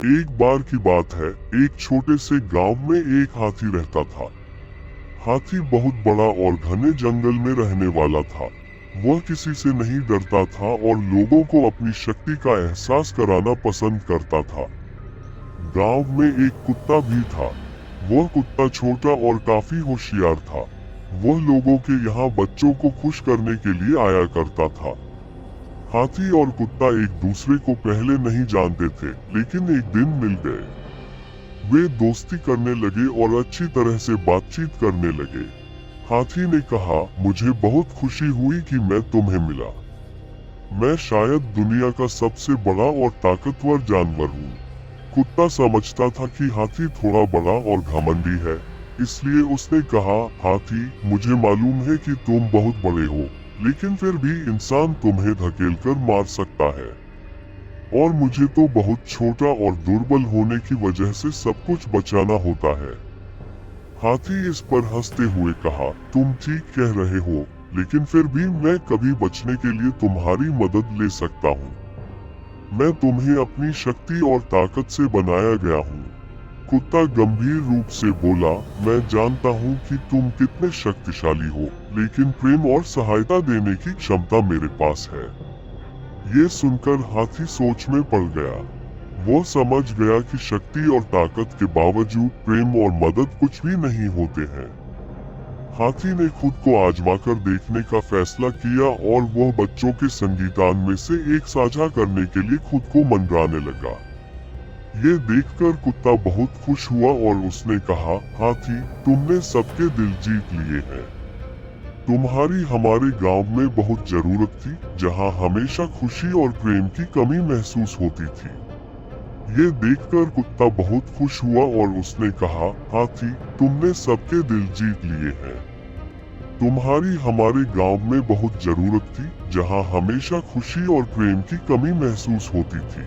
एक बार की बात है, एक छोटे से गांव में एक हाथी रहता था। हाथी बहुत बड़ा और घने जंगल में रहने वाला था। वह किसी से नहीं डरता था और लोगों को अपनी शक्ति का एहसास कराना पसंद करता था। गांव में एक कुत्ता भी था। वह कुत्ता छोटा और काफी होशियार था। वह लोगों के यहाँ बच्चों को खुश करने के लिए आया करता था। हाथी और कुत्ता एक दूसरे को पहले नहीं जानते थे, लेकिन एक दिन मिल गए। वे दोस्ती करने लगे और अच्छी तरह से बातचीत करने लगे। हाथी ने कहा, मुझे बहुत खुशी हुई कि मैं तुम्हें मिला। मैं शायद दुनिया का सबसे बड़ा और ताकतवर जानवर हूँ। कुत्ता समझता था कि हाथी थोड़ा बड़ा और घमंडी है, इसलिए उसने कहा, हाथी, मुझे मालूम है कि तुम बहुत बड़े हो, लेकिन फिर भी इंसान तुम्हें धकेलकर मार सकता है, और मुझे तो बहुत छोटा और दुर्बल होने की वजह से सब कुछ बचाना होता है। हाथी इस पर हंसते हुए कहा, तुम ठीक कह रहे हो, लेकिन फिर भी मैं कभी बचने के लिए तुम्हारी मदद ले सकता हूँ। मैं तुम्हें अपनी शक्ति और ताकत से बनाया गया हूँ। कुत्ता गंभीर रूप से बोला, मैं जानता हूँ कि तुम कितने शक्तिशाली हो, लेकिन प्रेम और सहायता देने की क्षमता मेरे पास है। ये सुनकर हाथी सोच में पड़ गया। वो समझ गया कि शक्ति और ताकत के बावजूद प्रेम और मदद कुछ भी नहीं होते हैं। हाथी ने खुद को आजमाकर देखने का फैसला किया और वह बच्चों के संगीतान में से एक साझा करने के लिए खुद को मनराने लगा। ये देखकर कुत्ता बहुत खुश हुआ और उसने कहा, हाथी, तुमने सबके दिल जीत लिए हैं। तुम्हारी हमारे गांव में बहुत जरूरत थी, जहां हमेशा खुशी और प्रेम की कमी महसूस होती थी। ये देखकर कुत्ता बहुत खुश हुआ और उसने कहा, हाथी, तुमने सबके दिल जीत लिए हैं। तुम्हारी हमारे गांव में बहुत जरूरत थी, जहां हमेशा खुशी और प्रेम की कमी महसूस होती थी।